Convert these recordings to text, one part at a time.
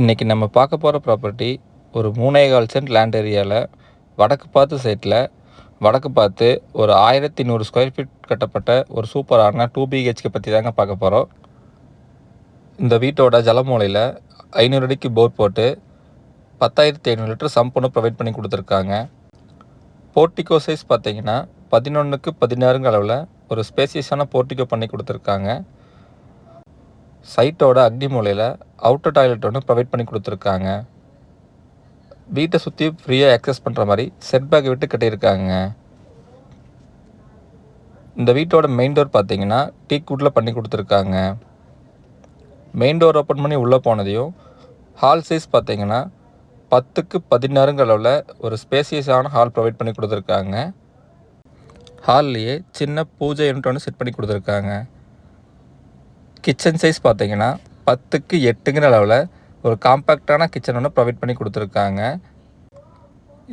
இன்றைக்கி நம்ம பார்க்க போகிற ப்ராப்பர்ட்டி ஒரு 3.25 சென்ட் லேண்ட் ஏரியாவில் வடக்கு பார்த்து சைட்டில் வடக்கு பார்த்து ஒரு 1100 ஸ்கொயர் ஃபீட் கட்டப்பட்ட ஒரு சூப்பரான 2 பிஹெச்கே பற்றி தாங்க பார்க்க போகிறோம். இந்த வீட்டோட ஜலமூலையில் 500 அடிக்கு போர் போட்டு 10,500 லிட்டர் சம்ப் ஒன்று ப்ரொவைட் பண்ணி கொடுத்துருக்காங்க. போர்ட்டிகோ சைஸ் பார்த்தீங்கன்னா 11க்கு 16 அளவில் ஒரு ஸ்பேசியஸான போர்ட்டிகோ பண்ணி கொடுத்துருக்காங்க. சைட்டோட அக்னி மூலையில் அவுட்டர் டாய்லெட் ஒன்று ப்ரொவைட் பண்ணி கொடுத்துருக்காங்க. வீட்டை சுற்றி ஃப்ரீயாக ஆக்சஸ் பண்ணுற மாதிரி செட் பேக் விட்டு கட்டியிருக்காங்க. இந்த வீட்டோட மெயின் டோர் பார்த்தீங்கன்னா டீக்வுட்டில் பண்ணி கொடுத்துருக்காங்க. மெயின் டோர் ஓப்பன் பண்ணி உள்ளே போனதையும் ஹால் சைஸ் பார்த்தீங்கன்னா 10க்கு 16 அளவில் ஒரு ஸ்பேசியஸான ஹால் ப்ரொவைட் பண்ணி கொடுத்துருக்காங்க. ஹால்லையே சின்ன பூஜை யூனிட் ஒன்று செட் பண்ணி கொடுத்துருக்காங்க. கிச்சன் சைஸ் பார்த்தீங்கன்னா 10க்கு 8 அளவில் ஒரு காம்பேக்டான கிச்சன் ஒன்று ப்ரொவைட் பண்ணி கொடுத்துருக்காங்க.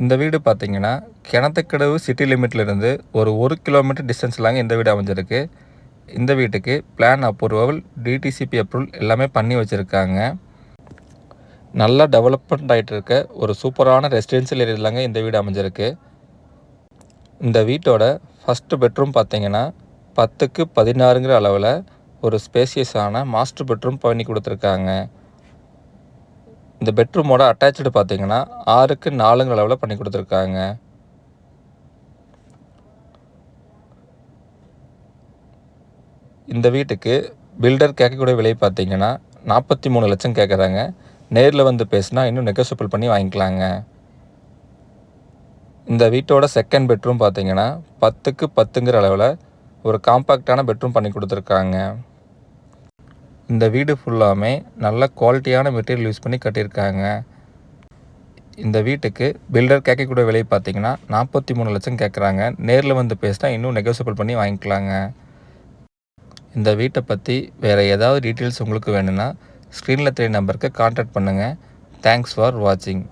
இந்த வீடு பார்த்தீங்கன்னா கிணத்துக்கடவு சிட்டி லிமிட்லேருந்து ஒரு 1 கிலோமீட்டர் டிஸ்டன்ஸ்லாங்க இந்த வீடு அமைஞ்சிருக்கு. இந்த வீட்டுக்கு பிளான் அப்ரூவல், டிடிசிபி அப்ரூவல் எல்லாமே பண்ணி வச்சுருக்காங்க. நல்லா டெவலப்மெண்ட் ஆகிட்டு இருக்க ஒரு சூப்பரான ரெசிடென்ஷியல் ஏரியாலாங்க இந்த வீடு அமைஞ்சிருக்கு. இந்த வீட்டோட ஃபஸ்ட்டு பெட்ரூம் பார்த்தீங்கன்னா 10க்கு 16 அளவில் ஒரு ஸ்பேசியஸான மாஸ்டர் பெட்ரூம் பண்ணி கொடுத்துருக்காங்க. இந்த பெட்ரூமோட அட்டாச்சு பார்த்தீங்கன்னா 6க்கு 4 அளவில் பண்ணி கொடுத்துருக்காங்க. இந்த வீட்டுக்கு பில்டர் கேட்கக்கூடிய விலை பார்த்தீங்கன்னா 43 லட்சம் கேட்குறாங்க. நேரில் வந்து பேசினா இன்னும் நெகோசியபிள் பண்ணி வாங்கிக்கலாங்க. இந்த வீட்டோட செகண்ட் பெட்ரூம் பார்த்தீங்கன்னா 10க்கு 10 அளவில் ஒரு காம்பேக்டான பெட்ரூம் பண்ணி கொடுத்துருக்காங்க. இந்த வீடு ஃபுல்லாமே நல்ல குவாலிட்டியான மெட்டீரியல் யூஸ் பண்ணி கட்டியிருக்காங்க. இந்த வீட்டுக்கு பில்டர் கேட்கக்கூடிய விலை பார்த்தீங்கன்னா 43 லட்சம் கேட்குறாங்க. நேரில் வந்து பேசினா இன்னும் நெகோசியபிள் பண்ணி வாங்கிக்கலாங்க. இந்த வீட்டை பற்றி வேறு ஏதாவது டீட்டெயில்ஸ் உங்களுக்கு வேணும்னா ஸ்க்ரீனில் தெரிய நம்பருக்கு கான்டாக்ட் பண்ணுங்கள். தேங்க்ஸ் ஃபார் வாட்சிங்.